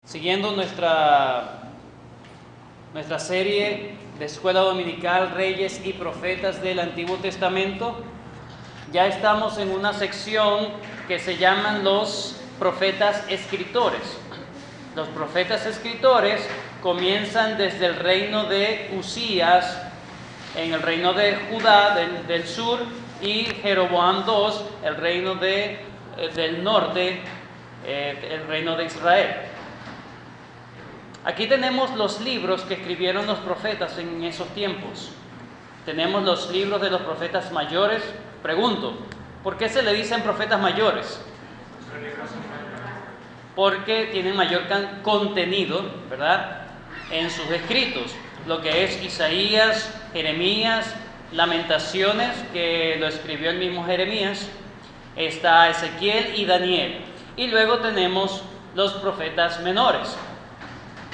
Siguiendo nuestra serie de Escuela Dominical Reyes y Profetas del Antiguo Testamento, ya estamos en una sección que se llaman los profetas escritores. Los profetas escritores comienzan desde el reino de Usías, en el reino de Judá del sur, y Jeroboam II, el reino del norte, el reino de Israel. Aquí tenemos los libros que escribieron los profetas en esos tiempos. Tenemos los libros de los profetas mayores. Pregunto, ¿por qué se le dicen profetas mayores? Porque tienen mayor contenido, ¿verdad?, en sus escritos. Lo que es Isaías, Jeremías, Lamentaciones, que lo escribió el mismo Jeremías, está Ezequiel y Daniel. Y luego tenemos los profetas menores.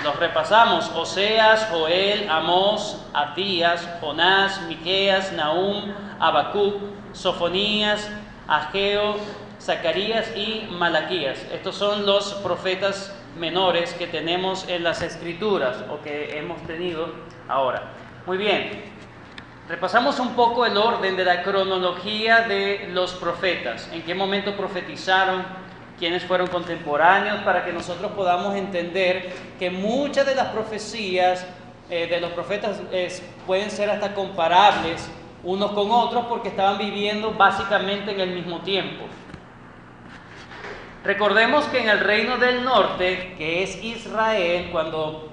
Los repasamos: Oseas, Joel, Amós, Abdías, Jonás, Miqueas, Nahum, Habacuc, Sofonías, Ageo, Zacarías y Malaquías. Estos son los profetas menores que tenemos en las Escrituras, o que hemos tenido ahora. Muy bien, repasamos un poco el orden de la cronología de los profetas. ¿En qué momento profetizaron? ¿Quiénes fueron contemporáneos? Para que nosotros podamos entender que muchas de las profecías de los profetas pueden ser hasta comparables unos con otros, porque estaban viviendo básicamente en el mismo tiempo. Recordemos que en el reino del norte, que es Israel, cuando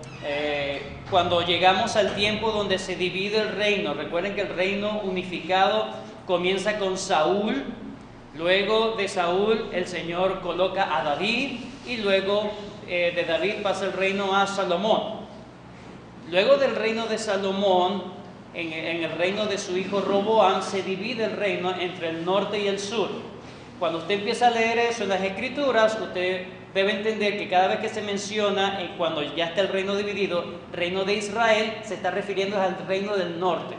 llegamos al tiempo donde se divide el reino, recuerden que el reino unificado comienza con Saúl. Luego de Saúl el Señor coloca a David, y luego de David pasa el reino a Salomón. Luego del reino de Salomón, en el reino de su hijo Roboam, se divide el reino entre el norte y el sur. Cuando usted empieza a leer eso en las Escrituras, usted debe entender que cada vez que se menciona, cuando ya está el reino dividido, reino de Israel, se está refiriendo al reino del norte,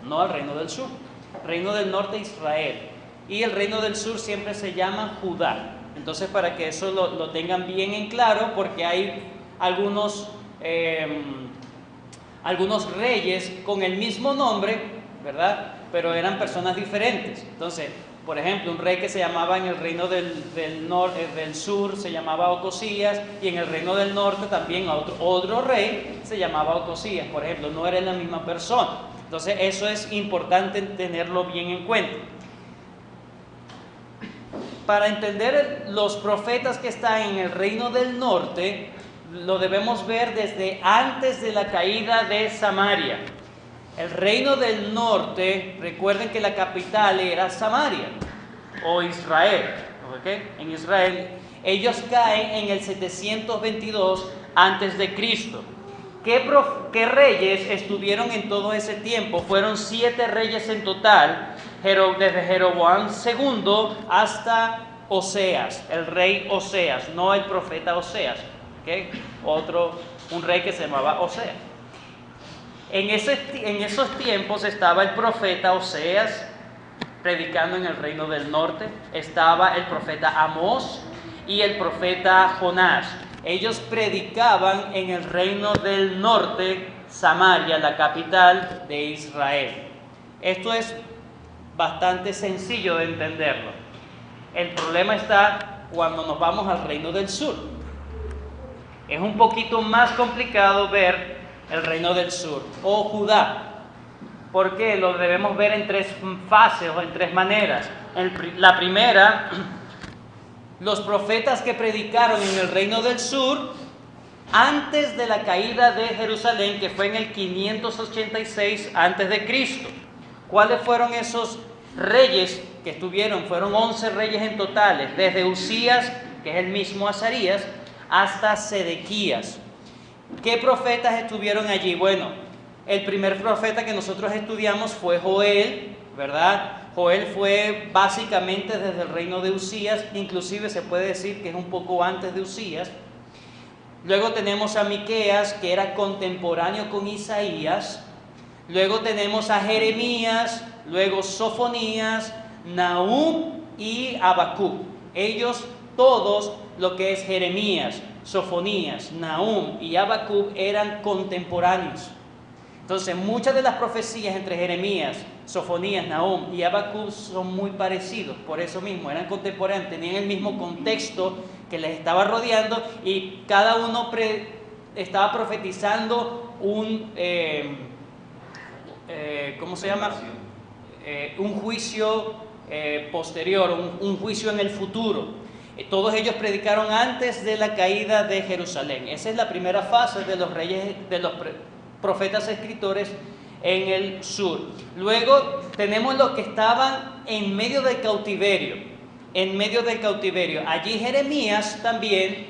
no al reino del sur. Reino del norte, Israel. Y el reino del sur siempre se llama Judá. Entonces, para que eso lo tengan bien en claro, porque hay algunos reyes con el mismo nombre, ¿verdad?, pero eran personas diferentes. Entonces, por ejemplo, un rey que se llamaba en el reino del sur se llamaba Ocosías, y en el reino del norte también otro rey se llamaba Ocosías, por ejemplo. No era la misma persona. Entonces, eso es importante tenerlo bien en cuenta. Para entender los profetas que están en el reino del norte, lo debemos ver desde antes de la caída de Samaria. El reino del norte, recuerden que la capital era Samaria o Israel, ¿okay? En Israel, ellos caen en el 722 antes de Cristo. ¿Qué reyes estuvieron en todo ese tiempo? Fueron 7 reyes en total, desde Jeroboam II hasta Oseas, el rey Oseas, no el profeta Oseas, ¿okay? Un rey que se llamaba Oseas. En esos tiempos estaba el profeta Oseas predicando en el reino del norte, estaba el profeta Amós y el profeta Jonás. Ellos predicaban en el reino del norte, Samaria, la capital de Israel. Esto es bastante sencillo de entenderlo. El problema está cuando nos vamos al reino del sur. Es un poquito más complicado ver el reino del sur o Judá, porque lo debemos ver en 3 fases o en 3 maneras. La primera, los profetas que predicaron en el reino del sur antes de la caída de Jerusalén, que fue en el 586 antes de Cristo. ¿Cuáles fueron esos reyes que estuvieron? Fueron 11 reyes en total, desde Usías, que es el mismo Azarías, hasta Sedequías. ¿Qué profetas estuvieron allí? Bueno, el primer profeta que nosotros estudiamos fue Joel, ¿verdad? Joel fue básicamente desde el reino de Usías, inclusive se puede decir que es un poco antes de Usías. Luego tenemos a Miqueas, que era contemporáneo con Isaías. Luego tenemos a Jeremías, luego Sofonías, Nahum y Habacuc. Ellos todos, lo que es Jeremías, Sofonías, Nahum y Habacuc eran contemporáneos. Entonces, muchas de las profecías entre Jeremías, Sofonías, Nahum y Habacuc son muy parecidos. Por eso mismo, eran contemporáneos, tenían el mismo contexto que les estaba rodeando y cada uno estaba profetizando ¿cómo se llama? Un juicio posterior, un juicio en el futuro. Todos ellos predicaron antes de la caída de Jerusalén. Esa es la primera fase de los reyes, de los profetas escritores en el sur. Luego tenemos los que estaban en medio del cautiverio. Allí Jeremías también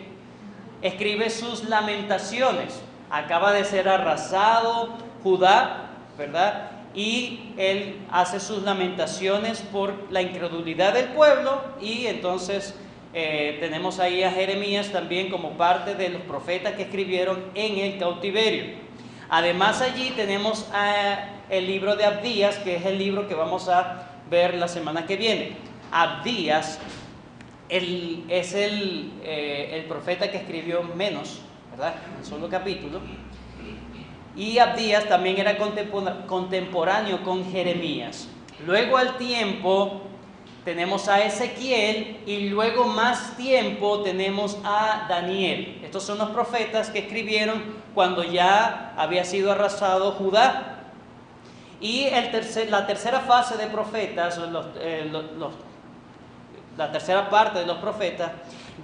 escribe sus lamentaciones. Acaba de ser arrasado Judá, ¿verdad? Y él hace sus lamentaciones por la incredulidad del pueblo y entonces tenemos ahí a Jeremías también como parte de los profetas que escribieron en el cautiverio. Además allí tenemos el libro de Abdías, que es el libro que vamos a ver la semana que viene. Abdías es el profeta que escribió menos, ¿verdad? Un solo capítulo. Y Abdías también era contemporáneo con Jeremías. Luego al tiempo tenemos a Ezequiel y luego más tiempo tenemos a Daniel. Estos son los profetas que escribieron cuando ya había sido arrasado Judá. Y la tercera fase de profetas, la tercera parte de los profetas,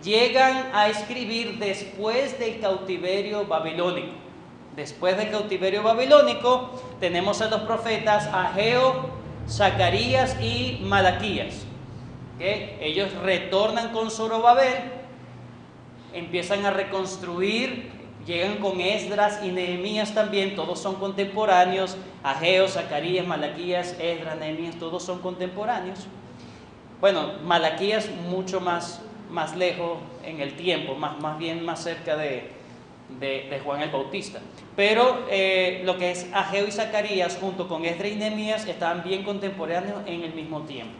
llegan a escribir después del cautiverio babilónico. Después del cautiverio babilónico tenemos a los profetas Ageo, Zacarías y Malaquías. ¿Okay? Ellos retornan con Zorobabel, empiezan a reconstruir, llegan con Esdras y Nehemías también, todos son contemporáneos. Ageo, Zacarías, Malaquías, Esdras, Nehemías, todos son contemporáneos. Bueno, Malaquías mucho más lejos en el tiempo, más bien más cerca de Juan el Bautista. Pero lo que es Ageo y Zacarías junto con Esdras y Nehemías estaban bien contemporáneos en el mismo tiempo.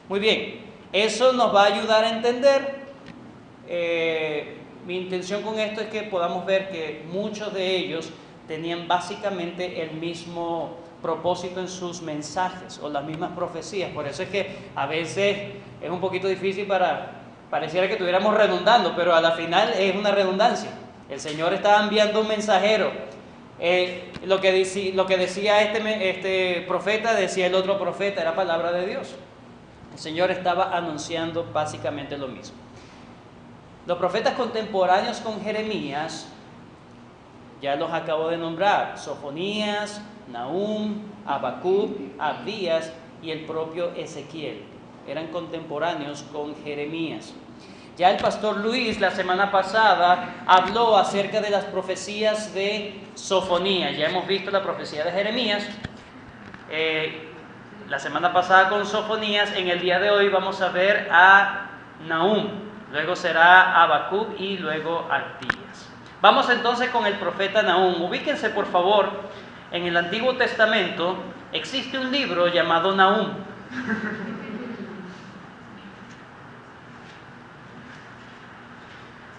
Muy bien, eso nos va a ayudar a entender. Mi intención con esto es que podamos ver que muchos de ellos tenían básicamente el mismo propósito en sus mensajes o las mismas profecías. Por eso es que a veces es un poquito difícil pareciera que estuviéramos redundando, pero a la final es una redundancia. El Señor estaba enviando un mensajero. Lo que decía este profeta, decía el otro profeta, era palabra de Dios. El Señor estaba anunciando básicamente lo mismo. Los profetas contemporáneos con Jeremías, ya los acabo de nombrar: Sofonías, Nahum, Habacuc, Abdías y el propio Ezequiel. Eran contemporáneos con Jeremías. Ya el pastor Luis la semana pasada habló acerca de las profecías de Sofonías. Ya hemos visto la profecía de Jeremías la semana pasada con Sofonías. En el día de hoy vamos a ver a Nahum, luego será Habacuc y luego Abdías. Vamos entonces con el profeta Nahum. Ubíquense por favor, en el Antiguo Testamento existe un libro llamado Nahum.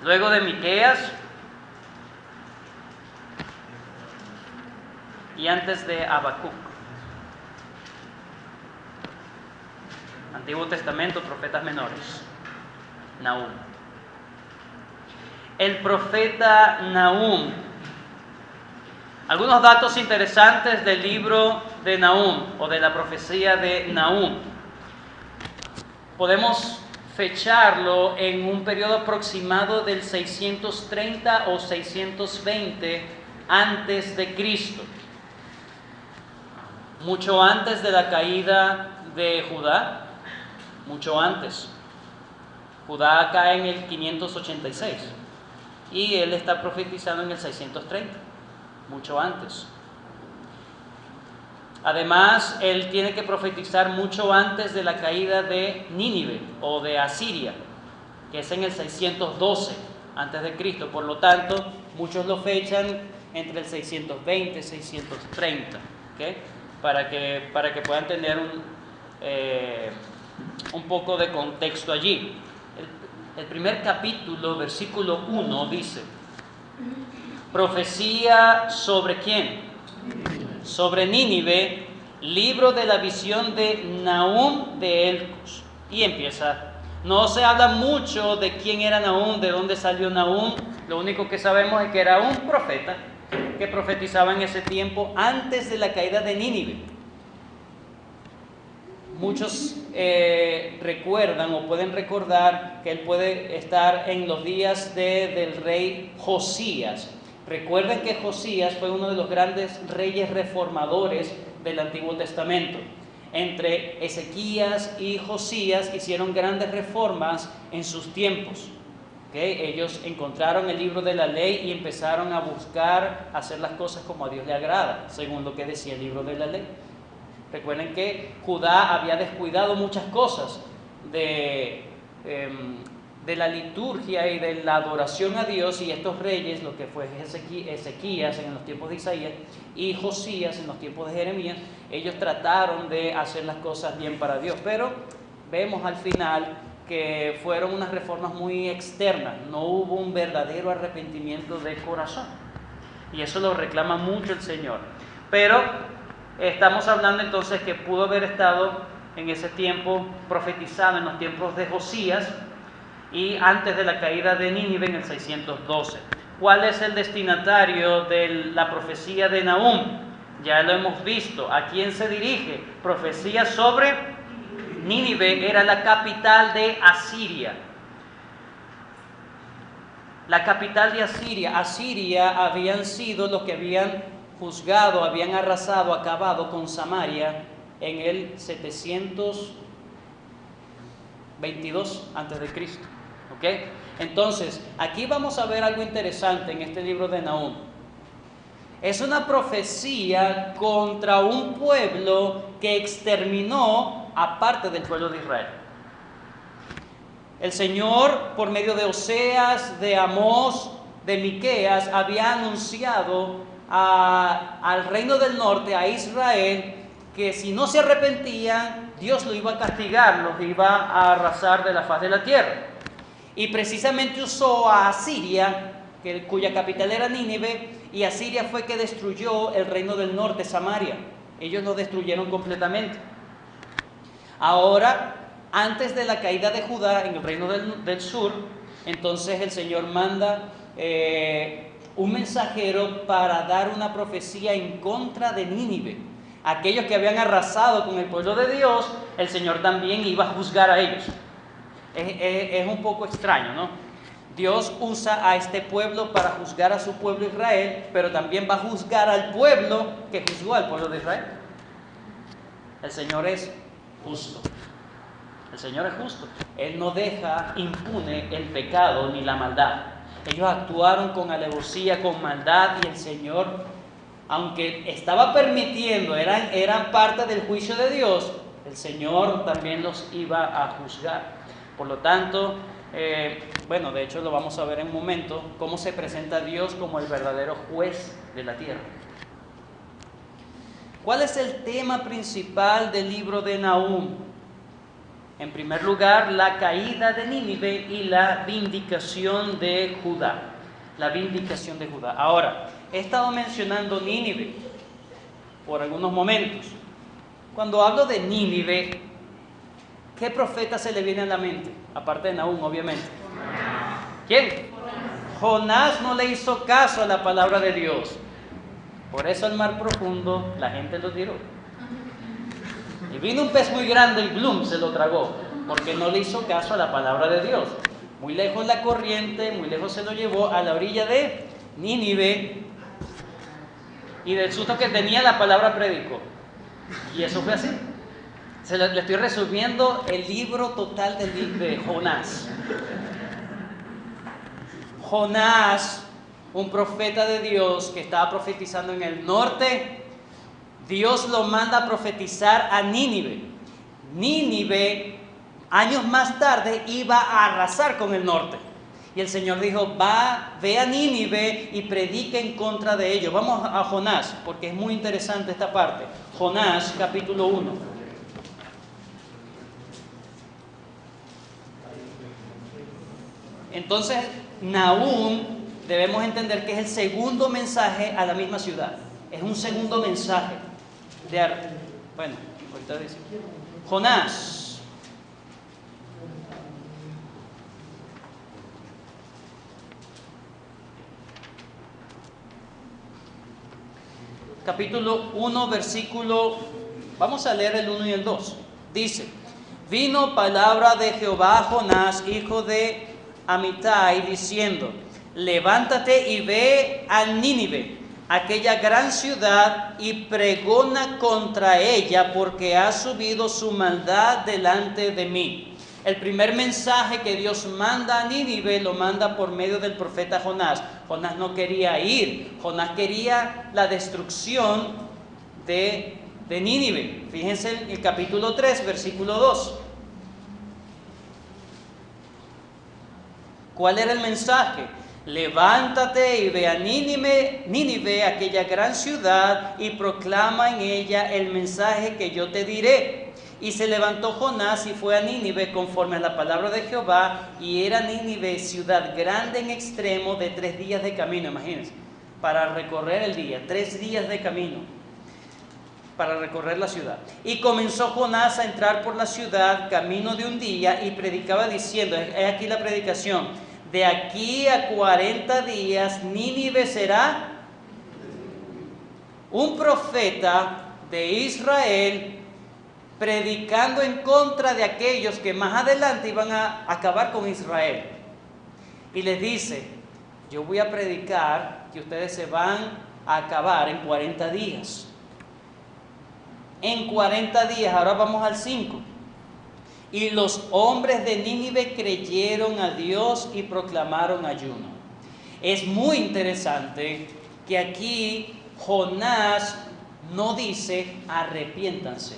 Luego de Miqueas y antes de Habacuc. Antiguo Testamento, profetas menores. Nahum. El profeta Nahum. Algunos datos interesantes del libro de Nahum o de la profecía de Nahum. Podemos fecharlo en un periodo aproximado del 630 o 620 antes de Cristo. Mucho antes de la caída de Judá, mucho antes. Judá cae en el 586 y él está profetizando en el 630, mucho antes. Además, él tiene que profetizar mucho antes de la caída de Nínive o de Asiria, que es en el 612 antes de Cristo. Por lo tanto, muchos lo fechan entre el 620 y 630, ¿okay? Para que puedan tener un poco de contexto allí. el primer capítulo, versículo 1, dice: profecía sobre ¿quién? Sobre Nínive, libro de la visión de Nahum de Elcos. Y empieza. No se habla mucho de quién era Nahum, de dónde salió Nahum. Lo único que sabemos es que era un profeta que profetizaba en ese tiempo antes de la caída de Nínive. Muchos recuerdan o pueden recordar que él puede estar en los días del rey Josías. Recuerden que Josías fue uno de los grandes reyes reformadores del Antiguo Testamento. Entre Ezequías y Josías hicieron grandes reformas en sus tiempos. Ellos encontraron el libro de la ley y empezaron a buscar hacer las cosas como a Dios le agrada, según lo que decía el libro de la ley. Recuerden que Judá había descuidado muchas cosas de la liturgia y de la adoración a Dios, y estos reyes, lo que fue Ezequías en los tiempos de Isaías y Josías en los tiempos de Jeremías, ellos trataron de hacer las cosas bien para Dios, pero vemos al final que fueron unas reformas muy externas, no hubo un verdadero arrepentimiento de corazón, y eso lo reclama mucho el Señor. Pero estamos hablando entonces que pudo haber estado en ese tiempo profetizado en los tiempos de Josías y antes de la caída de Nínive en el 612. ¿Cuál es el destinatario de la profecía de Nahum? Ya lo hemos visto. ¿A quién se dirige? Profecía sobre Nínive, era la capital de Asiria. La capital de Asiria. Asiria habían sido los que habían juzgado, habían arrasado, acabado con Samaria en el 722 a.C. ¿Okay? Entonces, aquí vamos a ver algo interesante en este libro de Nahum. Es una profecía contra un pueblo que exterminó a parte del pueblo de Israel. El Señor, por medio de Oseas, de Amós, de Miqueas, había anunciado al reino del norte, a Israel, que si no se arrepentían, Dios lo iba a castigar, los iba a arrasar de la faz de la tierra. Y precisamente usó a Asiria, cuya capital era Nínive, y Asiria fue que destruyó el reino del norte, Samaria. Ellos lo destruyeron completamente. Ahora, antes de la caída de Judá en el reino del sur, entonces el Señor manda un mensajero para dar una profecía en contra de Nínive. Aquellos que habían arrasado con el pueblo de Dios, el Señor también iba a juzgar a ellos. Es un poco extraño, ¿no? Dios usa a este pueblo para juzgar a su pueblo Israel, pero también va a juzgar al pueblo que juzgó al pueblo de Israel. El Señor es justo. El Señor es justo. Él no deja impune el pecado ni la maldad. Ellos actuaron con alevosía, con maldad, y el Señor, aunque estaba permitiendo, eran parte del juicio de Dios, el Señor también los iba a juzgar. Por lo tanto, de hecho lo vamos a ver en un momento, cómo se presenta Dios como el verdadero juez de la tierra. ¿Cuál es el tema principal del libro de Nahum? En primer lugar, la caída de Nínive y la vindicación de Judá. La vindicación de Judá. Ahora, he estado mencionando Nínive por algunos momentos. Cuando hablo de Nínive, ¿qué profeta se le viene a la mente? Aparte de Nahum, obviamente. ¿Quién? Jonás no le hizo caso a la palabra de Dios. Por eso al mar profundo la gente lo tiró. Y vino un pez muy grande y Blum se lo tragó, porque no le hizo caso a la palabra de Dios. Muy lejos la corriente, muy lejos se lo llevó a la orilla de Nínive, y del susto que tenía la palabra predicó. Y eso fue así. Le estoy resumiendo el libro total de Jonás. Jonás, un profeta de Dios que estaba profetizando en el norte, Dios lo manda a profetizar a Nínive. Nínive, años más tarde, iba a arrasar con el norte. Y el Señor dijo, ve a Nínive y predica en contra de ellos. Vamos a Jonás, porque es muy interesante esta parte. Jonás, capítulo 1. Entonces, Nahum debemos entender que es el segundo mensaje a la misma ciudad. Es un segundo mensaje. Bueno, ahorita dice. Jonás. Capítulo 1, versículo, vamos a leer el 1 y el 2. Dice: vino palabra de Jehová a Jonás, hijo de Amitai, diciendo: levántate y ve a Nínive, aquella gran ciudad, y pregona contra ella, porque ha subido su maldad delante de mí. El primer mensaje que Dios manda a Nínive lo manda por medio del profeta Jonás. Jonás no quería ir, Jonás quería la destrucción de Nínive. Fíjense en el capítulo 3, versículo 2. ¿Cuál era el mensaje? Levántate y ve a Nínive, aquella gran ciudad, y proclama en ella el mensaje que yo te diré. Y se levantó Jonás y fue a Nínive conforme a la palabra de Jehová, y era Nínive ciudad grande en extremo, de 3 días de camino, imagínense, para recorrer el día, 3 días de camino, para recorrer la ciudad. Y comenzó Jonás a entrar por la ciudad, camino de un día, y predicaba diciendo, es aquí la predicación: de aquí a 40 días Nínive será. Un profeta de Israel predicando en contra de aquellos que más adelante iban a acabar con Israel. Y les dice: yo voy a predicar que ustedes se van a acabar en 40 días. En 40 días, ahora vamos al 5. Y los hombres de Nínive creyeron a Dios y proclamaron ayuno. Es muy interesante que aquí Jonás no dice arrepiéntanse.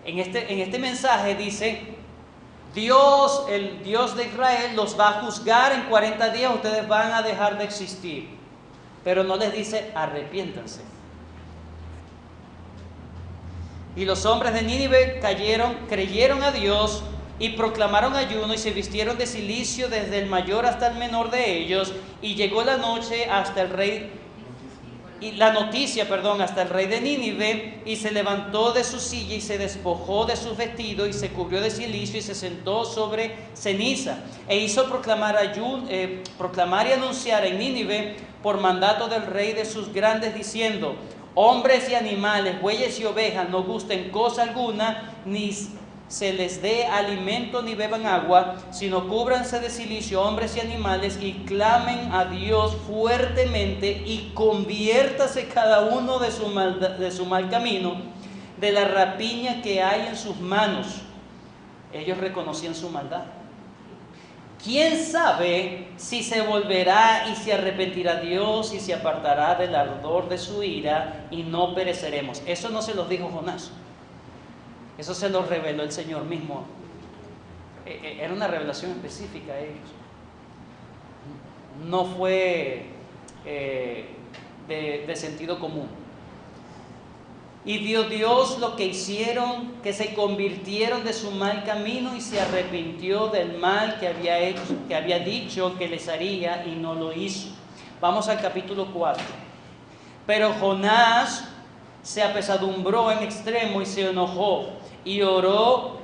En este mensaje dice: Dios, el Dios de Israel, los va a juzgar en 40 días, ustedes van a dejar de existir. Pero no les dice arrepiéntanse. Y los hombres de Nínive creyeron a Dios y proclamaron ayuno, y se vistieron de cilicio desde el mayor hasta el menor de ellos. Y llegó la noche hasta el rey, hasta el rey de Nínive, y se levantó de su silla y se despojó de sus vestidos y se cubrió de cilicio y se sentó sobre ceniza, e hizo proclamar y anunciar en Nínive por mandato del rey de sus grandes, diciendo: hombres y animales, bueyes y ovejas, no gusten cosa alguna, ni se les dé alimento ni beban agua, sino cúbranse de cilicio hombres y animales, y clamen a Dios fuertemente, y conviértase cada uno de su mal camino, de la rapiña que hay en sus manos. Ellos reconocían su maldad. ¿Quién sabe si se volverá y se arrepentirá Dios y se apartará del ardor de su ira, y no pereceremos? Eso no se los dijo Jonás. Eso se lo reveló el Señor mismo. Era una revelación específica a ellos. No fue de sentido común. Y vio Dios lo que hicieron, que se convirtieron de su mal camino, y se arrepintió del mal que había hecho, que había dicho que les haría, y no lo hizo. Vamos al capítulo 4. Pero Jonás se apesadumbró en extremo y se enojó, y oró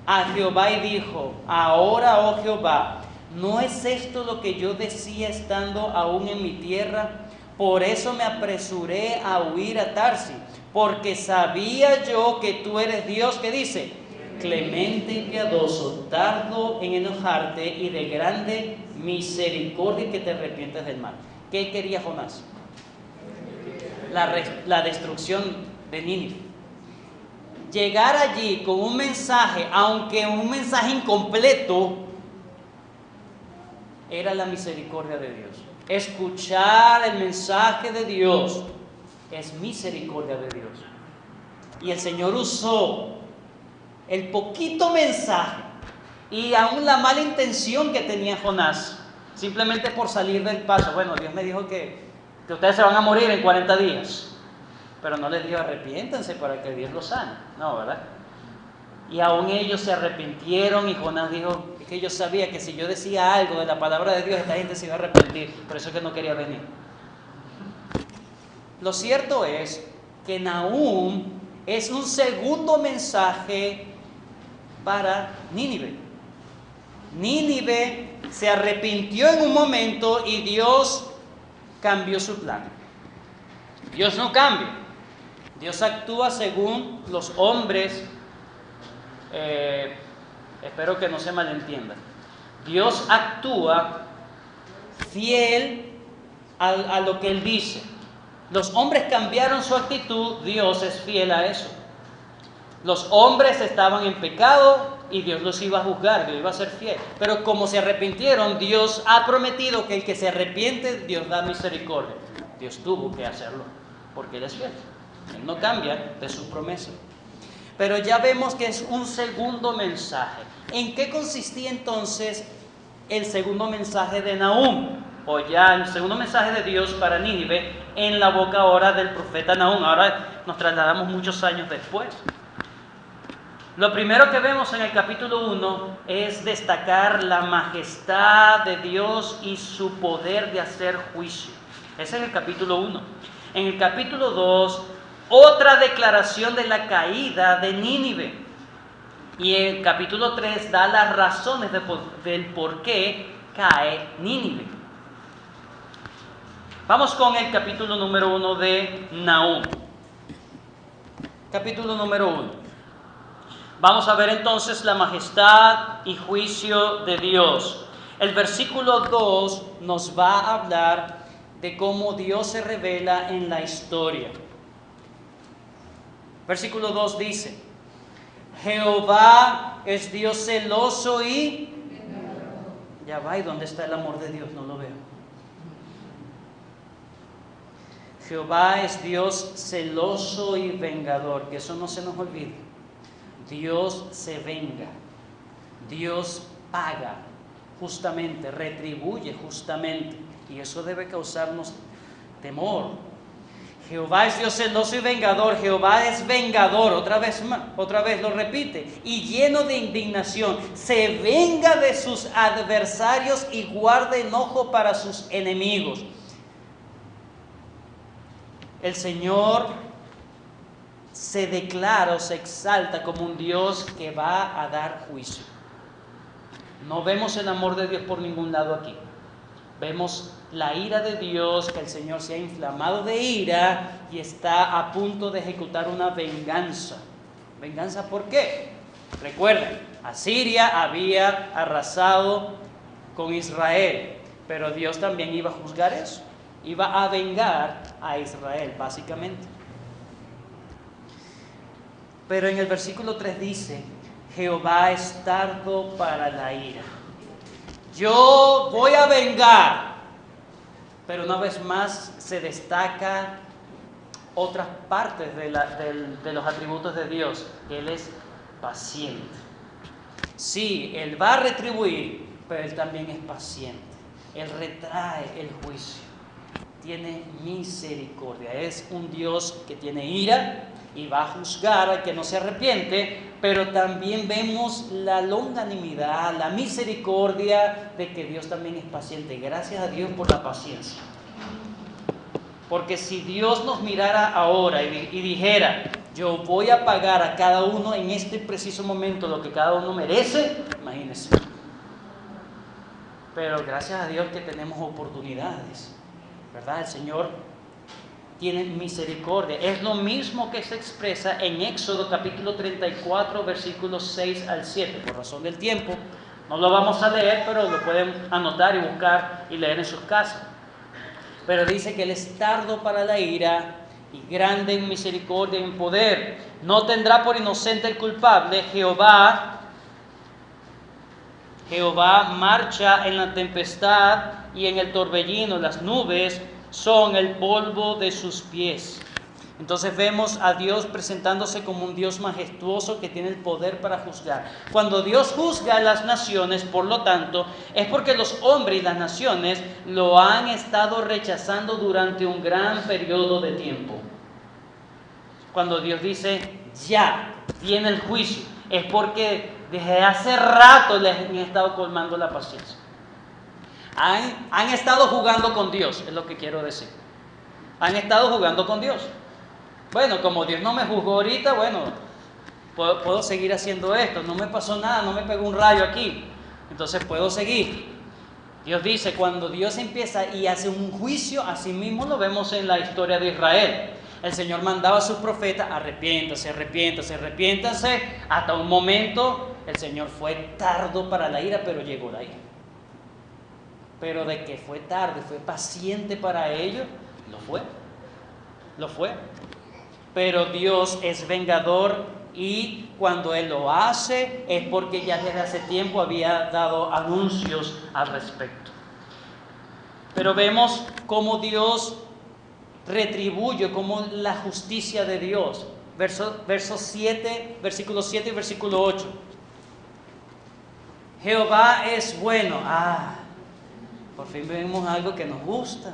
a Jehová y dijo: ahora, oh Jehová, ¿no es esto lo que yo decía estando aún en mi tierra? Por eso me apresuré a huir a Tarsis, porque sabía yo que tú eres Dios, que dice, clemente y piadoso, tardo en enojarte y de grande misericordia, que te arrepientes del mal. ¿Qué quería Jonás? La destrucción de Nínive. Llegar allí con un mensaje, aunque un mensaje incompleto, era la misericordia de Dios. Escuchar el mensaje de Dios es misericordia de Dios. Y el Señor usó el poquito mensaje y aún la mala intención que tenía Jonás, simplemente por salir del paso. Bueno, Dios me dijo que ustedes se van a morir en 40 días. Pero no les dijo arrepiéntanse para que Dios los sane. No, ¿verdad? Y aún ellos se arrepintieron y Jonás dijo, es que yo sabía que si yo decía algo de la palabra de Dios, esta gente se iba a arrepentir, por eso es que no quería venir. Lo cierto es que Nahum es un segundo mensaje para Nínive. Nínive se arrepintió en un momento y Dios cambió su plan. Dios no cambia. Dios actúa según los hombres. Espero que no se malentienda. Dios actúa fiel a lo que Él dice. Los hombres cambiaron su actitud, Dios es fiel a eso. Los hombres estaban en pecado y Dios los iba a juzgar, Dios iba a ser fiel. Pero como se arrepintieron, Dios ha prometido que el que se arrepiente, Dios da misericordia. Dios tuvo que hacerlo, porque Él es fiel. Él no cambia de su promesa. Pero ya vemos que es un segundo mensaje. ¿En qué consistía entonces el segundo mensaje de Nahum? O ya el segundo mensaje de Dios para Nínive en la boca ahora del profeta Nahum. Ahora nos trasladamos muchos años después. Lo primero que vemos en el capítulo 1 es destacar la majestad de Dios y su poder de hacer juicio. Ese es el capítulo 1. En el capítulo 2, otra declaración de la caída de Nínive. Y el capítulo 3 da las razones del por qué cae Nínive. Vamos con el capítulo número 1 de Nahum. Capítulo número 1. Vamos a ver entonces la majestad y juicio de Dios. El versículo 2 nos va a hablar de cómo Dios se revela en la historia. Versículo 2 dice: Jehová es Dios celoso y... Ya va, ¿y dónde está el amor de Dios? No lo veo. Jehová es Dios celoso y vengador, que eso no se nos olvide. Dios se venga, Dios paga justamente, retribuye justamente, y eso debe causarnos temor. Jehová es Dios celoso y vengador, Jehová es vengador, otra vez lo repite, y lleno de indignación, se venga de sus adversarios y guarda enojo para sus enemigos. El Señor se declara o se exalta como un Dios que va a dar juicio. No vemos el amor de Dios por ningún lado aquí. Vemos la ira de Dios, que el Señor se ha inflamado de ira y está a punto de ejecutar una venganza. ¿Venganza por qué? Recuerden, Asiria había arrasado con Israel, pero Dios también iba a juzgar eso. Iba a vengar a Israel, básicamente. Pero en el versículo 3 dice: Jehová es tardo para la ira. Yo voy a vengar. Pero una vez más se destaca otras partes de los atributos de Dios. Él es paciente. Sí, Él va a retribuir, pero Él también es paciente. Él retrae el juicio. Tiene misericordia. Es un Dios que tiene ira y va a juzgar al que no se arrepiente, pero también vemos la longanimidad, la misericordia de que Dios también es paciente. Gracias a Dios por la paciencia. Porque si Dios nos mirara ahora y dijera: yo voy a pagar a cada uno en este preciso momento lo que cada uno merece, imagínense. Pero gracias a Dios que tenemos oportunidades, ¿verdad? El Señor tiene misericordia. Es lo mismo que se expresa en Éxodo capítulo 34, versículos 6 al 7. Por razón del tiempo, no lo vamos a leer, pero lo pueden anotar y buscar y leer en sus casas. Pero dice que Él es tardo para la ira y grande en misericordia y en poder. No tendrá por inocente el culpable. Jehová marcha en la tempestad y en el torbellino. Las nubes son el polvo de sus pies. Entonces vemos a Dios presentándose como un Dios majestuoso que tiene el poder para juzgar. Cuando Dios juzga a las naciones, por lo tanto, es porque los hombres y las naciones lo han estado rechazando durante un gran periodo de tiempo. Cuando Dios dice: ya viene el juicio, es porque desde hace rato les han estado colmando la paciencia. Han estado jugando con Dios, es lo que quiero decir. Han estado jugando con Dios. Bueno, como Dios no me juzgó ahorita, bueno, puedo seguir haciendo esto. No me pasó nada, no me pegó un rayo aquí. Entonces puedo seguir. Dios dice, cuando Dios empieza y hace un juicio, así mismo lo vemos en la historia de Israel. El Señor mandaba a sus profetas, arrepiéntase, hasta un momento el Señor fue tardo para la ira, pero llegó la ira. Pero de que fue tarde, fue paciente para ellos, lo fue. Pero Dios es vengador y cuando Él lo hace es porque ya desde hace tiempo había dado anuncios al respecto. Pero vemos cómo Dios retribuye, como la justicia de Dios. Versículo 7 y versículo 8. Jehová es bueno. Por fin vemos algo que nos gusta.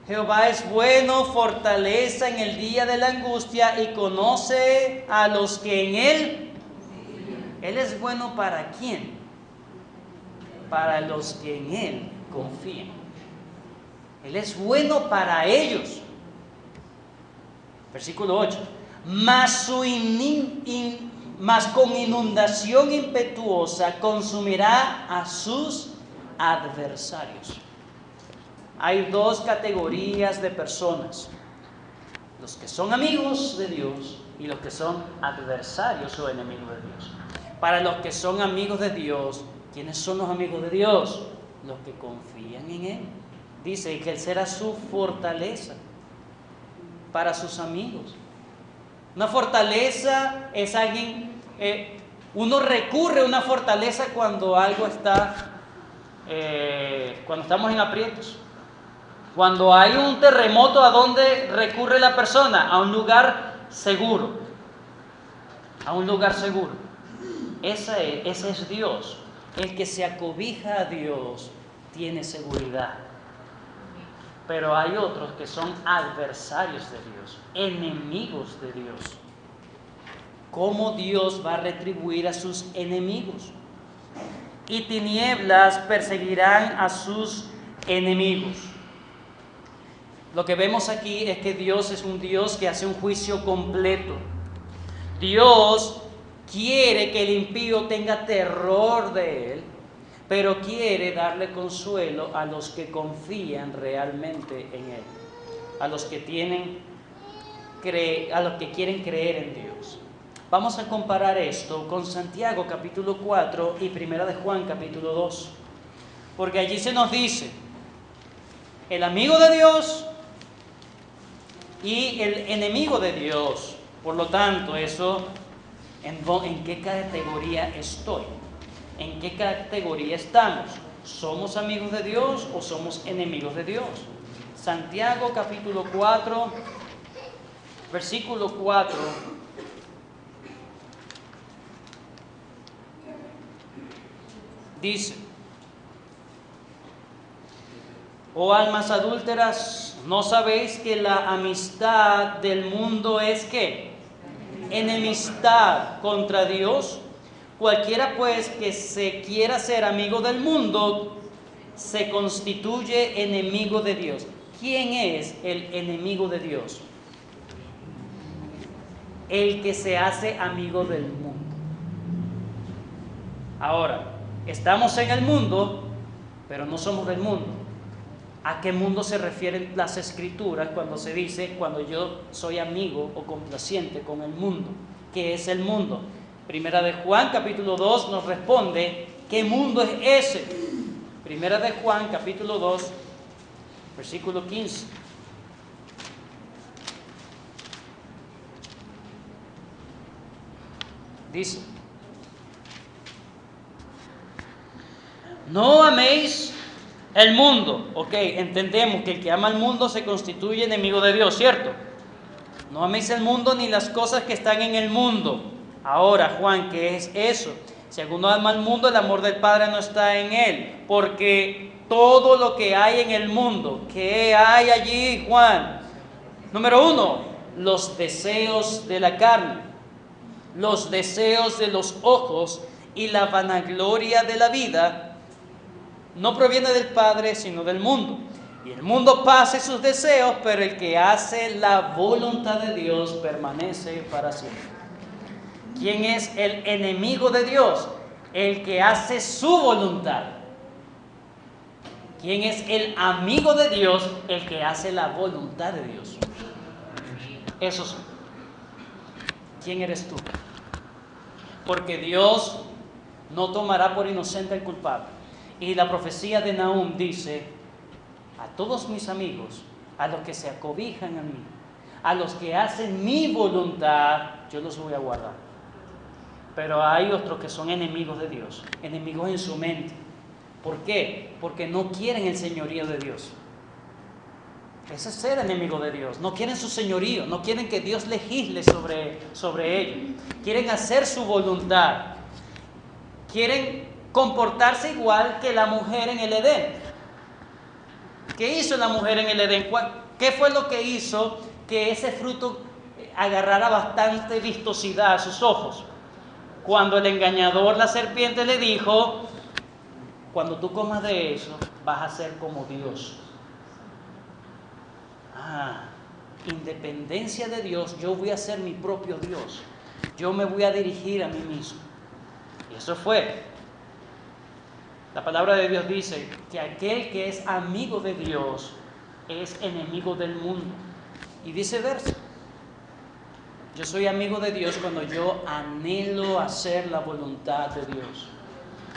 Jehová es bueno, fortaleza en el día de la angustia y conoce a los que en Él. Él es bueno ¿para quién? Para los que en Él confían. Él es bueno para ellos. Versículo 8. Mas con inundación impetuosa consumirá a sus adversarios. Hay dos categorías de personas: los que son amigos de Dios y los que son adversarios o enemigos de Dios. Para los que son amigos de Dios, ¿quiénes son los amigos de Dios? Los que confían en Él. Dice que Él será su fortaleza para sus amigos. Una fortaleza es alguien, uno recurre a una fortaleza cuando algo está, cuando estamos en aprietos. Cuando hay un terremoto, ¿a dónde recurre la persona? A un lugar seguro. A un lugar seguro. Ese es Dios. El que se acobija a Dios tiene seguridad. Pero hay otros que son adversarios de Dios, enemigos de Dios. ¿Cómo Dios va a retribuir a sus enemigos? Y tinieblas perseguirán a sus enemigos. Lo que vemos aquí es que Dios es un Dios que hace un juicio completo. Dios quiere que el impío tenga terror de Él, pero quiere darle consuelo a los que confían realmente en Él, a los que quieren creer en Dios. Vamos a comparar esto con Santiago capítulo 4 y Primera de Juan capítulo 2, porque allí se nos dice el amigo de Dios y el enemigo de Dios. Por lo tanto, eso, ¿en qué categoría estoy? ¿En qué categoría estamos? ¿Somos amigos de Dios o somos enemigos de Dios? Santiago capítulo 4, versículo 4. Dice: oh almas adúlteras, ¿no sabéis que la amistad del mundo es qué? Enemistad contra Dios. Cualquiera pues que se quiera ser amigo del mundo, se constituye enemigo de Dios. ¿Quién es el enemigo de Dios? El que se hace amigo del mundo. Ahora, estamos en el mundo, pero no somos del mundo. ¿A qué mundo se refieren las Escrituras cuando se dice, cuando yo soy amigo o complaciente con el mundo? ¿Qué es el mundo? Primera de Juan capítulo 2 nos responde, ¿qué mundo es ese? Primera de Juan capítulo 2, versículo 15. Dice: no améis el mundo. Ok, entendemos que el que ama al mundo se constituye enemigo de Dios, ¿cierto? No améis el mundo ni las cosas que están en el mundo. Ahora, Juan, ¿qué es eso? Si alguno ama al mundo, el amor del Padre no está en él. Porque todo lo que hay en el mundo, ¿qué hay allí, Juan? Número 1, los deseos de la carne, los deseos de los ojos y la vanagloria de la vida no proviene del Padre, sino del mundo. Y el mundo pasa sus deseos, pero el que hace la voluntad de Dios permanece para siempre. ¿Quién es el enemigo de Dios? El que hace su voluntad. ¿Quién es el amigo de Dios? El que hace la voluntad de Dios. Esos son. ¿Quién eres tú? Porque Dios no tomará por inocente al culpable. Y la profecía de Nahum dice: a todos mis amigos, a los que se acobijan a mí, a los que hacen mi voluntad, yo los voy a guardar. Pero hay otros que son enemigos de Dios, enemigos en su mente. ¿Por qué? Porque no quieren el señorío de Dios. Ese es ser enemigo de Dios. No quieren su señorío, no quieren que Dios legisle sobre ellos. Quieren hacer su voluntad. Quieren comportarse igual que la mujer en el Edén. ¿Qué hizo la mujer en el Edén? ¿Qué fue lo que hizo que ese fruto agarrara bastante vistosidad a sus ojos? Cuando el engañador, la serpiente, le dijo: cuando tú comas de eso, vas a ser como Dios. Independencia de Dios, yo voy a ser mi propio Dios. Yo me voy a dirigir a mí mismo. Y eso fue. La palabra de Dios dice que aquel que es amigo de Dios es enemigo del mundo. Y viceversa. Yo soy amigo de Dios cuando yo anhelo hacer la voluntad de Dios.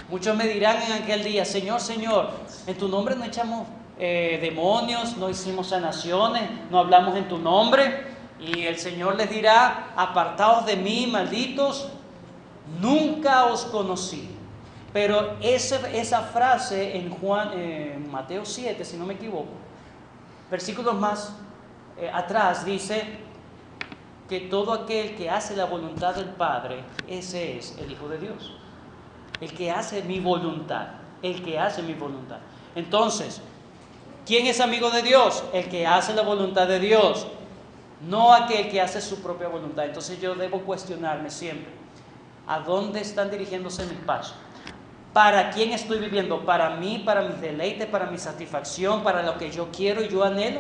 Muchos me dirán en aquel día: Señor, Señor, en tu nombre no echamos demonios, no hicimos sanaciones, no hablamos en tu nombre. Y el Señor les dirá: apartaos de mí, malditos, nunca os conocí. Pero esa frase en Mateo 7, si no me equivoco, versículos más atrás, dice que todo aquel que hace la voluntad del Padre, ese es el Hijo de Dios. El que hace mi voluntad, el que hace mi voluntad. Entonces, ¿quién es amigo de Dios? El que hace la voluntad de Dios, no aquel que hace su propia voluntad. Entonces yo debo cuestionarme siempre: ¿a dónde están dirigiéndose mis pasos? ¿Para quién estoy viviendo? ¿Para mí, para mis deleites, para mi satisfacción, para lo que yo quiero y yo anhelo?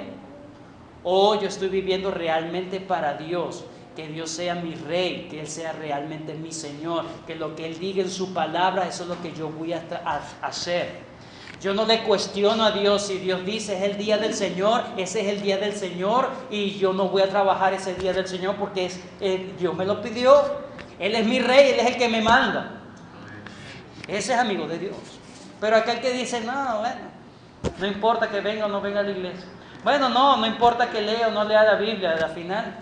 ¿O yo estoy viviendo realmente para Dios? Que Dios sea mi Rey, que Él sea realmente mi Señor, que lo que Él diga en su palabra, eso es lo que yo voy a hacer. Yo no le cuestiono a Dios. Si Dios dice es el día del Señor, ese es el día del Señor, y yo no voy a trabajar ese día del Señor porque Dios me lo pidió. Él es mi Rey, Él es el que me manda. Ese es amigo de Dios. Pero aquel que dice: no, bueno, no importa que venga o no venga a la iglesia. Bueno, no importa que lea o no lea la Biblia, al final,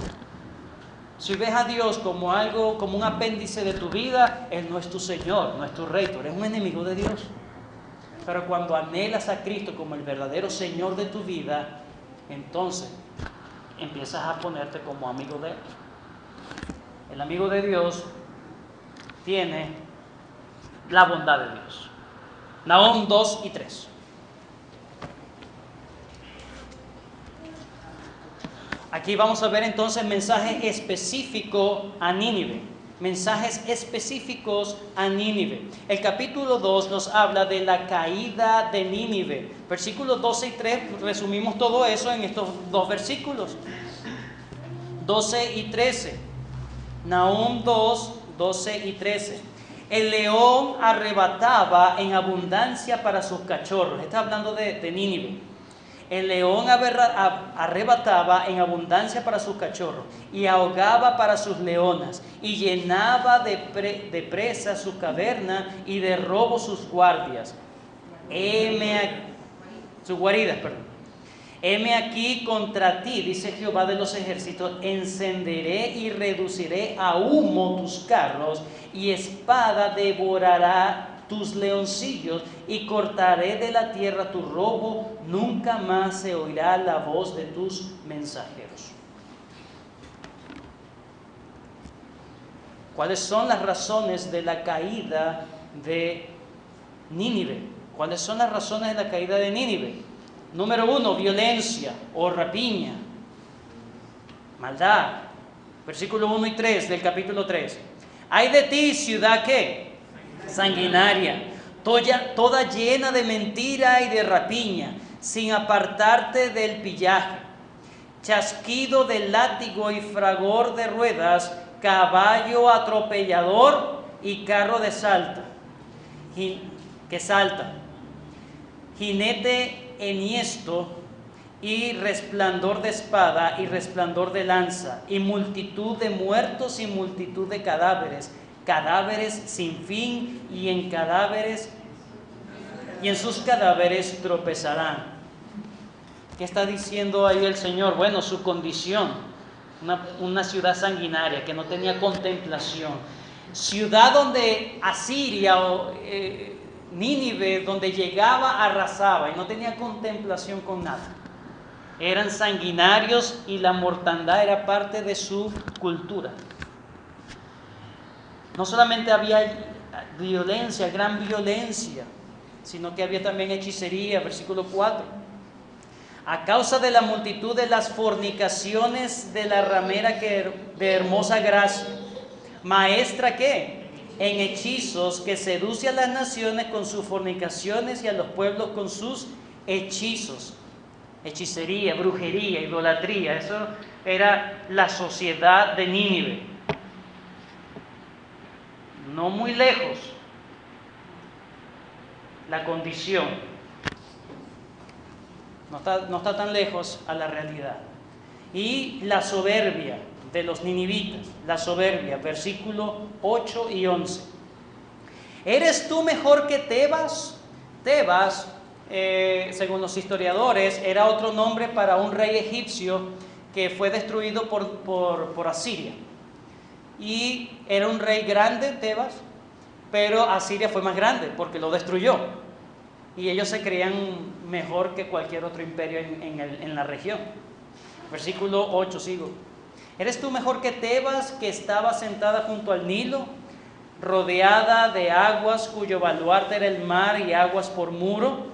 si ves a Dios como algo, como un apéndice de tu vida, Él no es tu Señor, no es tu Rey, tú eres un enemigo de Dios. Pero cuando anhelas a Cristo como el verdadero Señor de tu vida, entonces empiezas a ponerte como amigo de Él. El amigo de Dios tiene la bondad de Dios. Nahum 2 y 3. Aquí vamos a ver entonces mensaje específico a Nínive. Mensajes específicos a Nínive. El capítulo 2 nos habla de la caída de Nínive. Versículos 12 y 3, resumimos todo eso en estos dos versículos. 12 y 13. Nahum 2, 12 y 13. El león arrebataba en abundancia para sus cachorros. Está hablando de Nínive. El león arrebataba en abundancia para sus cachorros, y ahogaba para sus leonas, y llenaba de presa su caverna, y de robo sus guardias. Sus guaridas, perdón. Heme aquí contra ti, dice Jehová de los ejércitos: encenderé y reduciré a humo tus carros, y espada devorará tus leoncillos, y cortaré de la tierra tu robo, nunca más se oirá la voz de tus mensajeros. ¿Cuáles son las razones de la caída de Nínive? ¿Cuáles son las razones de la caída de Nínive? Número 1, violencia o rapiña, maldad. Versículo 1 y 3 del capítulo 3. Ay de ti, ciudad, ¿qué? Sanguinaria, toda llena de mentira y de rapiña, sin apartarte del pillaje, chasquido de látigo y fragor de ruedas, caballo atropellador y carro de salta, que salta, jinete enhiesto y resplandor de espada y resplandor de lanza, y multitud de muertos y multitud de cadáveres, cadáveres sin fin, y en sus cadáveres tropezarán. ¿Qué está diciendo ahí el Señor? Bueno, su condición, una ciudad sanguinaria que no tenía contemplación, ciudad donde Asiria o Nínive, donde llegaba, arrasaba y no tenía contemplación con nada. Eran sanguinarios y la mortandad era parte de su cultura. No solamente había violencia, gran violencia, sino que había también hechicería, versículo 4. A causa de la multitud de las fornicaciones de la ramera de hermosa gracia, maestra ¿qué? En hechizos, que seduce a las naciones con sus fornicaciones y a los pueblos con sus hechizos. Hechicería, brujería, idolatría, eso era la sociedad de Nínive. No muy lejos, la condición no está tan lejos a la realidad. Y la soberbia de los ninivitas, la soberbia, versículo 8 y 11. ¿Eres tú mejor que Tebas? Tebas, según los historiadores, era otro nombre para un rey egipcio que fue destruido por Asiria. Y era un rey grande, Tebas, pero Asiria fue más grande porque lo destruyó. Y ellos se creían mejor que cualquier otro imperio en la región. Versículo 8, sigo. ¿Eres tú mejor que Tebas, que estaba sentada junto al Nilo, rodeada de aguas, cuyo baluarte era el mar y aguas por muro?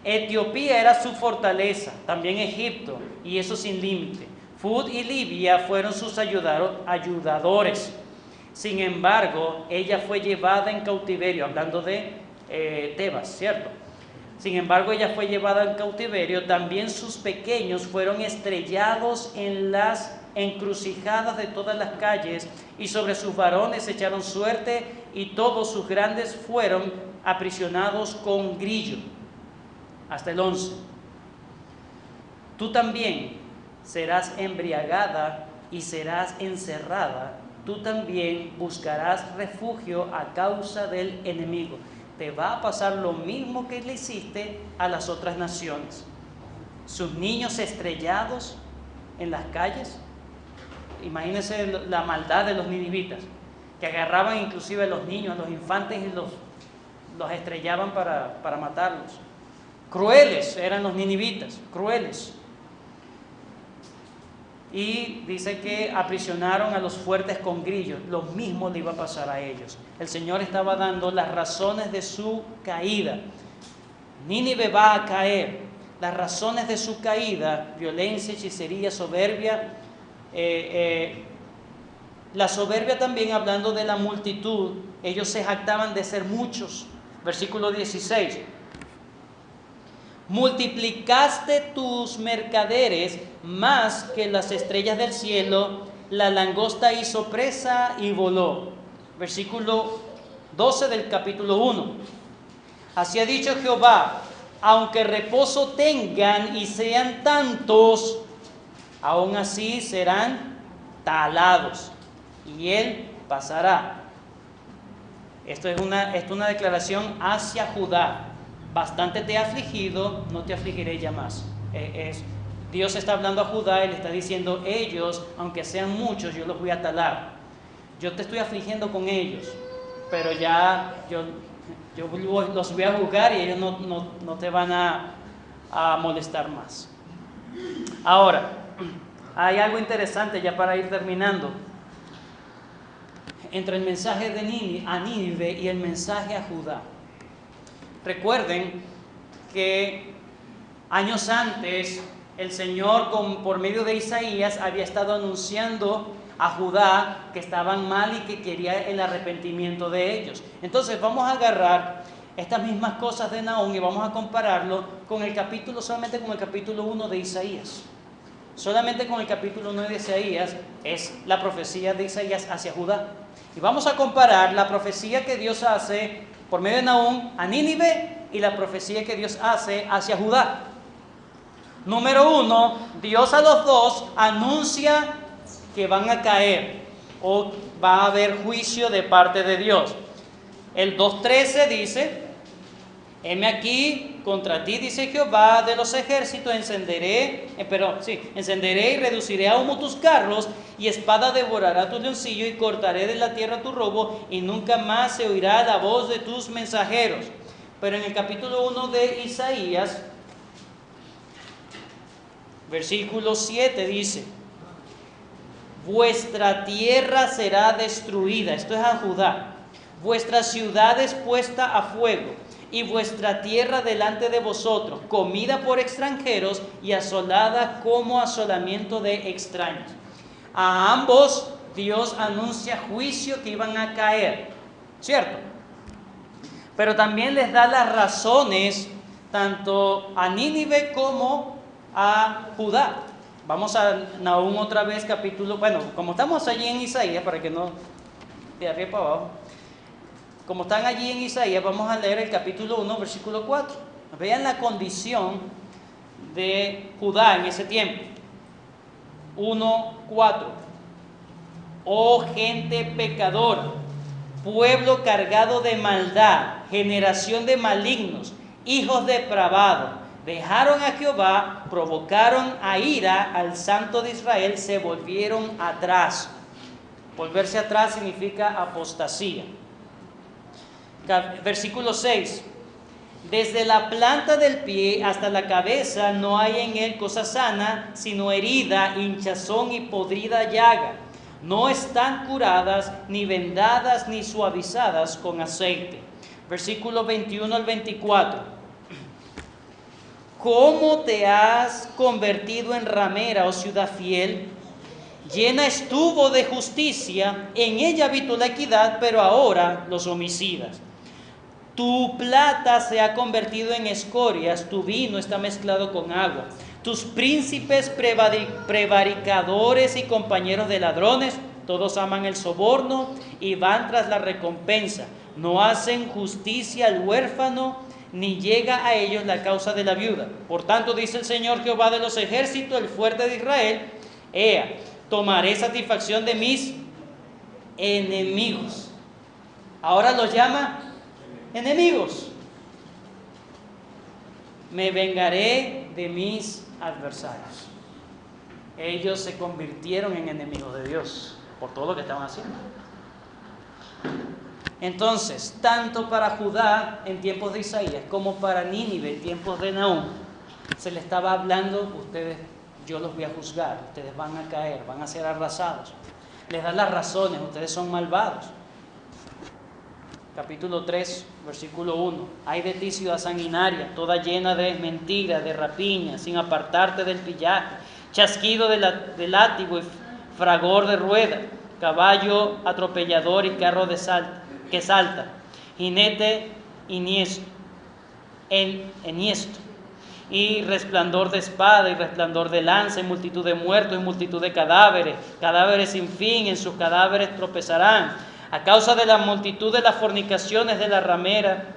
Etiopía era su fortaleza, también Egipto, y eso sin límite. Fud y Libia fueron sus ayudadores. Sin embargo, ella fue llevada en cautiverio, hablando de Tebas, ¿cierto? Sin embargo, ella fue llevada en cautiverio. También sus pequeños fueron estrellados en las encrucijadas de todas las calles, y sobre sus varones echaron suerte, y todos sus grandes fueron aprisionados con grillo. Hasta el 11. Tú también serás embriagada y serás encerrada. Tú también buscarás refugio a causa del enemigo. Te va a pasar lo mismo que le hiciste a las otras naciones. Sus niños estrellados en las calles. Imagínense la maldad de los ninivitas, que agarraban inclusive a los niños, a los infantes, y los estrellaban para matarlos. Crueles eran los ninivitas, crueles. Y dice que aprisionaron a los fuertes con grillos. Lo mismo le iba a pasar a ellos. El Señor estaba dando las razones de su caída. Nínive va a caer. Las razones de su caída: violencia, hechicería, soberbia. La soberbia también, hablando de la multitud. Ellos se jactaban de ser muchos. Versículo 16. Multiplicaste tus mercaderes más que las estrellas del cielo, la langosta hizo presa y voló. Versículo 12 del capítulo 1. Así ha dicho Jehová: aunque reposo tengan y sean tantos, aún así serán talados, y él pasará. Esto es una declaración hacia Judá. Bastante te he afligido, no te afligiré ya más. Dios está hablando a Judá y le está diciendo: ellos, aunque sean muchos, yo los voy a talar. Yo te estoy afligiendo con ellos, pero ya yo los voy a juzgar y ellos no te van a molestar más. Ahora, hay algo interesante ya para ir terminando. Entre el mensaje a Nínive y el mensaje a Judá. Recuerden que años antes el Señor, por medio de Isaías, había estado anunciando a Judá, que estaban mal y que quería el arrepentimiento de ellos. Entonces vamos a agarrar estas mismas cosas de Nahum y vamos a compararlo con el capítulo, solamente con el capítulo 1 de Isaías. Solamente con el capítulo 1 de Isaías es la profecía de Isaías hacia Judá. Y vamos a comparar la profecía que Dios hace por medio de Nahum a Nínive y la profecía que Dios hace hacia Judá. Número 1, Dios a los dos anuncia que van a caer o va a haber juicio de parte de Dios. El 2:13 dice: heme aquí contra ti, dice Jehová de los ejércitos, encenderé y reduciré a humo tus carros, y espada devorará tu leoncillo, y cortaré de la tierra tu robo, y nunca más se oirá la voz de tus mensajeros. Pero en el capítulo 1 de Isaías, versículo 7 dice: vuestra tierra será destruida, esto es a Judá, vuestra ciudad es puesta a fuego, y vuestra tierra delante de vosotros, comida por extranjeros y asolada como asolamiento de extraños. A ambos Dios anuncia juicio, que iban a caer, ¿cierto? Pero también les da las razones tanto a Nínive como a Judá. Vamos a Nahum otra vez, capítulo, como estamos allí en Isaías, para que no de arriba para abajo, como están allí en Isaías, vamos a leer el capítulo 1, versículo 4. Vean la condición de Judá en ese tiempo. 1:4. Oh gente pecadora, pueblo cargado de maldad, generación de malignos, hijos depravados, dejaron a Jehová, provocaron a ira al Santo de Israel, se volvieron atrás. Volverse atrás significa apostasía. Versículo 6. Desde la planta del pie hasta la cabeza no hay en él cosa sana, sino herida, hinchazón y podrida llaga. No están curadas, ni vendadas, ni suavizadas con aceite. Versículo 21 al 24. ¿Cómo te has convertido en ramera, oh ciudad fiel? Llena estuvo de justicia, en ella habitó la equidad, pero ahora los homicidas. Tu plata se ha convertido en escorias, tu vino está mezclado con agua. Tus príncipes prevaricadores y compañeros de ladrones, todos aman el soborno y van tras la recompensa. No hacen justicia al huérfano, ni llega a ellos la causa de la viuda. Por tanto, dice el Señor Jehová de los ejércitos, el fuerte de Israel: Ea, tomaré satisfacción de mis enemigos. Ahora los llama enemigos. Me vengaré de mis adversarios. Ellos se convirtieron en enemigos de Dios por todo lo que estaban haciendo. Entonces, tanto para Judá en tiempos de Isaías como para Nínive en tiempos de Nahum, se le estaba hablando: ustedes, yo los voy a juzgar, ustedes van a caer, van a ser arrasados. Les da las razones: ustedes son malvados. Capítulo 3, versículo 1. Ay de ti, ciudad sanguinaria, toda llena de mentira, de rapiña, sin apartarte del pillaje, chasquido de látigo y fragor de rueda, caballo atropellador y carro que salta, jinete enhiesto, y resplandor de espada y resplandor de lanza, y multitud de muertos y multitud de cadáveres sin fin, en sus cadáveres tropezarán. A causa de la multitud de las fornicaciones de la ramera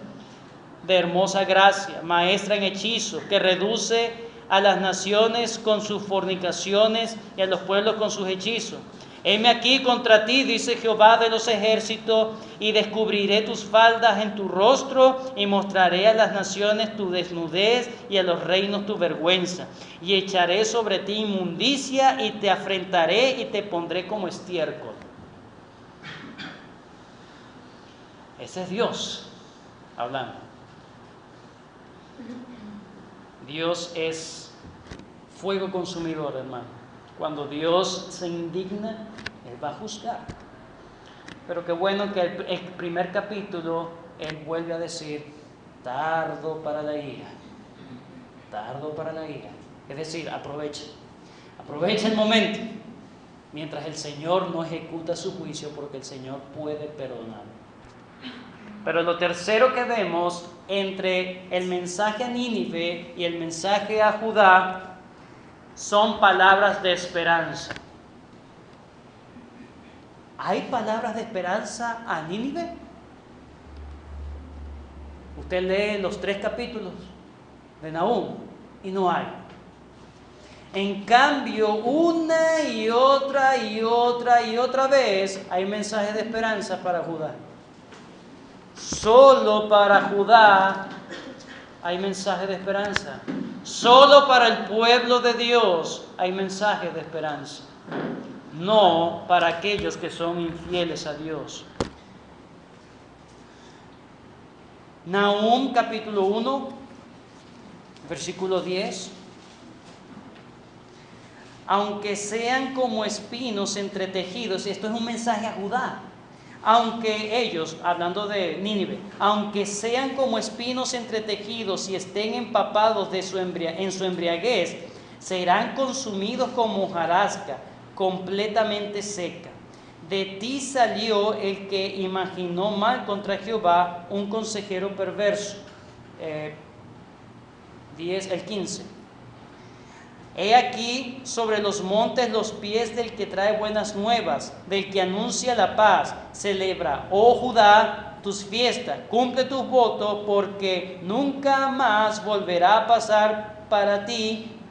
de hermosa gracia, maestra en hechizo, que reduce a las naciones con sus fornicaciones y a los pueblos con sus hechizos. Heme aquí contra ti, dice Jehová de los ejércitos, y descubriré tus faldas en tu rostro, y mostraré a las naciones tu desnudez y a los reinos tu vergüenza. Y echaré sobre ti inmundicia, y te afrentaré y te pondré como estiércol. Ese es Dios hablando. Dios es fuego consumidor, hermano. Cuando Dios se indigna, Él va a juzgar. Pero qué bueno que el primer capítulo Él vuelve a decir: tardo para la ira. Tardo para la ira. Es decir, aprovecha el momento. mientras el Señor no ejecuta su juicio, porque el Señor puede perdonar. Pero lo tercero que vemos entre el mensaje a Nínive y el mensaje a Judá son palabras de esperanza. ¿Hay palabras de esperanza a Nínive? Usted lee los 3 capítulos de Nahum y no hay. En cambio, una y otra vez hay mensajes de esperanza para Judá. Solo para Judá hay mensajes de esperanza. Solo para el pueblo de Dios hay mensajes de esperanza. No para aquellos que son infieles a Dios. Nahum capítulo 1, versículo 10. Aunque sean como espinos entretejidos, esto es un mensaje a Judá. Aunque ellos, hablando de Nínive, aunque sean como espinos entretejidos y estén empapados en su embriaguez, serán consumidos como hojarasca, completamente seca. De ti salió el que imaginó mal contra Jehová, un consejero perverso. El 15. He aquí sobre los montes los pies del que trae buenas nuevas, del que anuncia la paz. Celebra, oh Judá, tus fiestas, cumple tus votos, porque nunca más volverá a pasar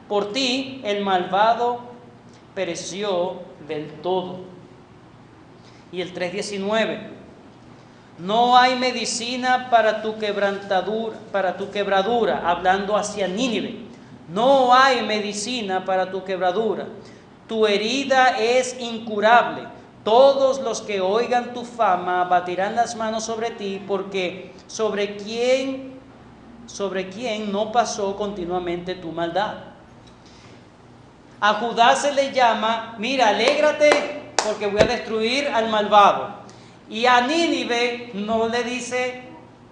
por ti el malvado pereció del todo. Y el 3:19. No hay medicina para tu quebradura, hablando hacia Nínive. No hay medicina para tu quebradura. Tu herida es incurable. Todos los que oigan tu fama batirán las manos sobre ti, porque sobre quién no pasó continuamente tu maldad. A Judá se le llama, mira, alégrate porque voy a destruir al malvado. Y a Nínive no le dice,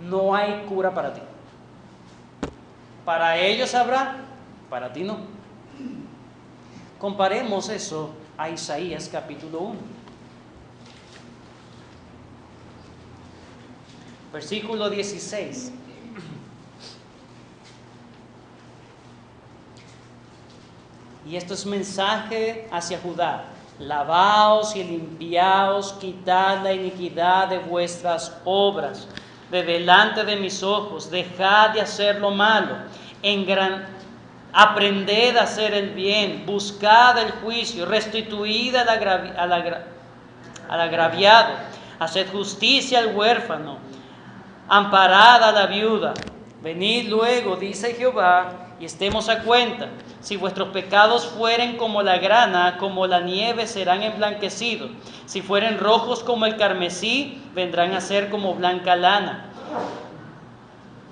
no hay cura para ti. Para ellos habrá, para ti no. Comparemos eso a Isaías capítulo 1. Versículo 16. Y esto es mensaje hacia Judá. Lavaos y limpiaos, quitad la iniquidad de vuestras obras de delante de mis ojos, dejad de hacer lo malo, aprended a hacer el bien, buscad el juicio, restituid al agraviado, haced justicia al huérfano, amparad a la viuda. Venid luego, dice Jehová, y estemos a cuenta. Si vuestros pecados fueren como la grana, como la nieve serán emblanquecidos. Si fueren rojos como el carmesí, vendrán a ser como blanca lana.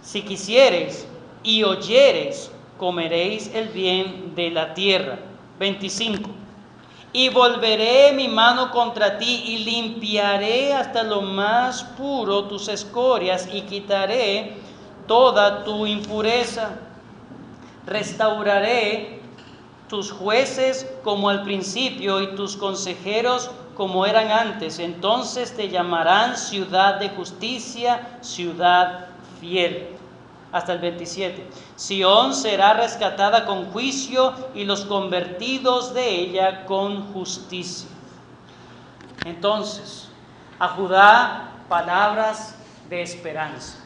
Si quisiereis y oyereis, comeréis el bien de la tierra. 25. Y volveré mi mano contra ti y limpiaré hasta lo más puro tus escorias y quitaré toda tu impureza. Restauraré tus jueces como al principio y tus consejeros como eran antes. Entonces te llamarán ciudad de justicia, ciudad fiel. Hasta el 27. Sión será rescatada con juicio y los convertidos de ella con justicia. Entonces, a Judá palabras de esperanza.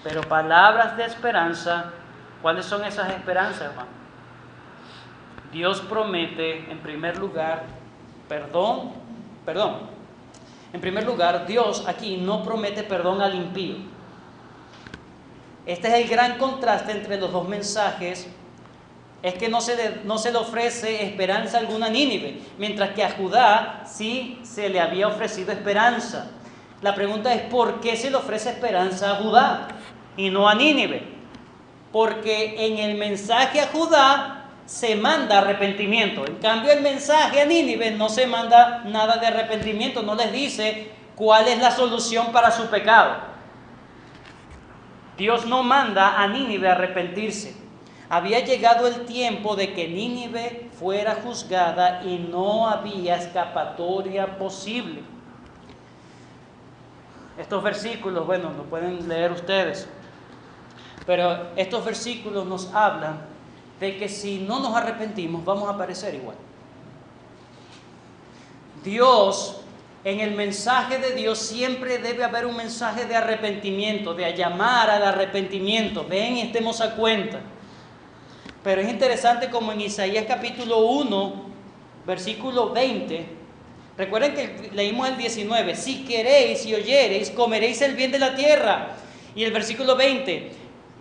Pero palabras de esperanza, ¿cuáles son esas esperanzas, hermano? Dios promete, en primer lugar, perdón. En primer lugar, Dios aquí no promete perdón al impío. Este es el gran contraste entre los dos mensajes. Es que no se le ofrece esperanza alguna a Nínive, mientras que a Judá sí se le había ofrecido esperanza. La pregunta es, ¿por qué se le ofrece esperanza a Judá y no a Nínive? Porque en el mensaje a Judá se manda arrepentimiento. En cambio, el mensaje a Nínive no se manda nada de arrepentimiento. No les dice cuál es la solución para su pecado. Dios no manda a Nínive a arrepentirse. Había llegado el tiempo de que Nínive fuera juzgada y no había escapatoria posible. Estos versículos, bueno, lo pueden leer ustedes, pero estos versículos nos hablan de que si no nos arrepentimos vamos a perecer igual. Dios, en el mensaje de Dios siempre debe haber un mensaje de arrepentimiento, de llamar al arrepentimiento. Ven y estemos a cuenta. Pero es interesante como en Isaías capítulo 1, versículo 20, recuerden que leímos el 19, si queréis y oyereis, comeréis el bien de la tierra. Y el versículo 20,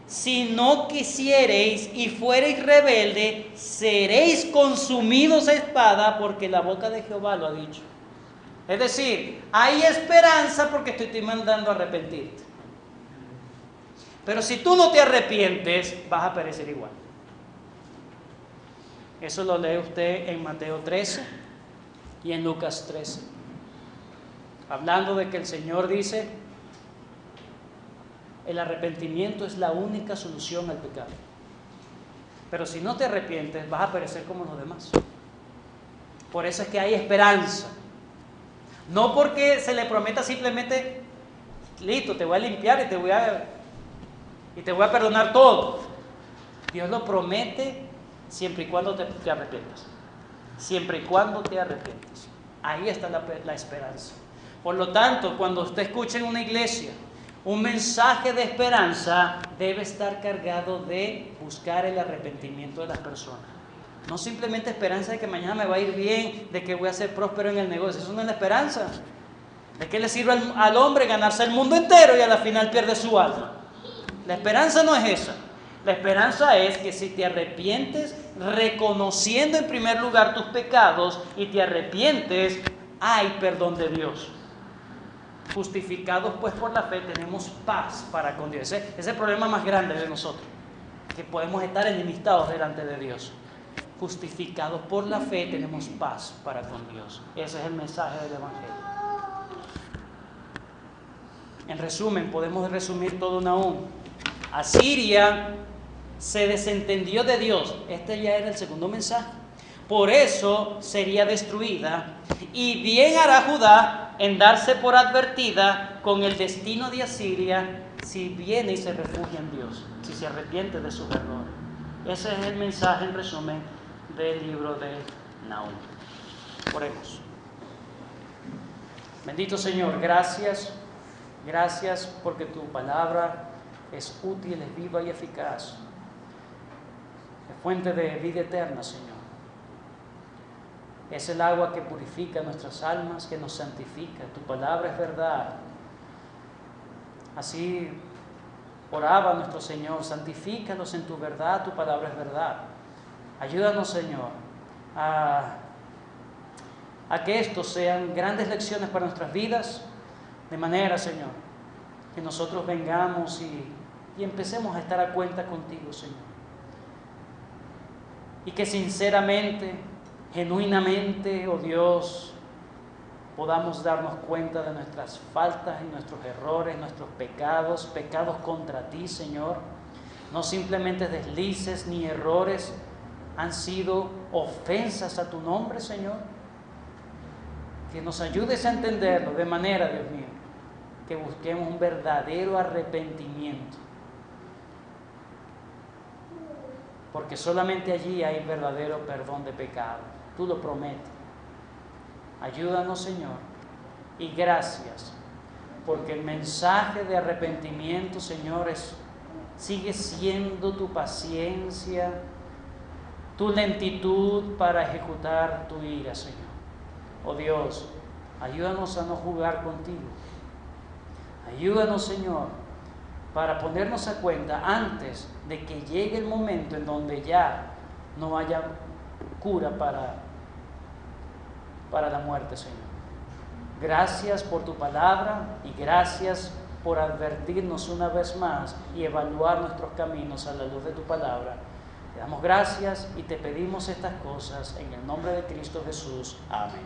si no quisiereis y fuereis rebelde, seréis consumidos a espada, porque la boca de Jehová lo ha dicho. Es decir, hay esperanza porque te estoy mandando a arrepentirte. Pero si tú no te arrepientes, vas a perecer igual. Eso lo lee usted en Mateo 13 y en Lucas 13. Hablando de que el Señor dice, el arrepentimiento es la única solución al pecado. Pero si no te arrepientes, vas a perecer como los demás. Por eso es que hay esperanza. No porque se le prometa simplemente, listo, te voy a limpiar y te voy a perdonar todo. Dios lo promete siempre y cuando te arrepientas. Siempre y cuando te arrepientas. Ahí está la esperanza. Por lo tanto, cuando usted escuche en una iglesia un mensaje de esperanza, debe estar cargado de buscar el arrepentimiento de las personas. No simplemente esperanza de que mañana me va a ir bien, de que voy a ser próspero en el negocio. Eso no es la esperanza. ¿De qué le sirve al hombre ganarse el mundo entero y a la final pierde su alma? La esperanza no es esa. La esperanza es que si te arrepientes, reconociendo en primer lugar tus pecados y te arrepientes, hay perdón de Dios. Justificados pues por la fe, tenemos paz para con Dios. Ese es el problema más grande de nosotros, que podemos estar enemistados delante de Dios. Justificados por la fe, tenemos paz para con Dios. Ese es el mensaje del Evangelio. En resumen, podemos resumir todo en aún. Asiria se desentendió de Dios. Este ya era el segundo mensaje. Por eso sería destruida. Y bien hará Judá en darse por advertida con el destino de Asiria si viene y se refugia en Dios, si se arrepiente de sus errores. Ese es el mensaje en resumen del libro de Nahum. Oremos. Bendito Señor, gracias porque tu palabra es útil, es viva y eficaz. Es fuente de vida eterna, Señor. Es el agua que purifica nuestras almas, que nos santifica. Tu palabra es verdad. Así oraba nuestro Señor, santifícanos en tu verdad, tu palabra es verdad. Ayúdanos, Señor, a que estos sean grandes lecciones para nuestras vidas, de manera, Señor, que nosotros vengamos y empecemos a estar a cuenta contigo, Señor. Y que sinceramente, genuinamente, oh Dios, podamos darnos cuenta de nuestras faltas y nuestros errores, nuestros pecados contra ti, Señor. No simplemente deslices ni errores, han sido ofensas a tu nombre, Señor. Que nos ayudes a entenderlo de manera, Dios mío, que busquemos un verdadero arrepentimiento. Porque solamente allí hay verdadero perdón de pecado. Tú lo prometes. Ayúdanos, Señor. Y gracias, porque el mensaje de arrepentimiento, Señor, sigue siendo tu paciencia, tu lentitud para ejecutar tu ira, Señor. Oh Dios, ayúdanos a no jugar contigo. Ayúdanos, Señor, para ponernos a cuenta antes de que llegue el momento en donde ya no haya cura para la muerte, Señor. Gracias por tu palabra y gracias por advertirnos una vez más y evaluar nuestros caminos a la luz de tu palabra. Te damos gracias y te pedimos estas cosas en el nombre de Cristo Jesús. Amén.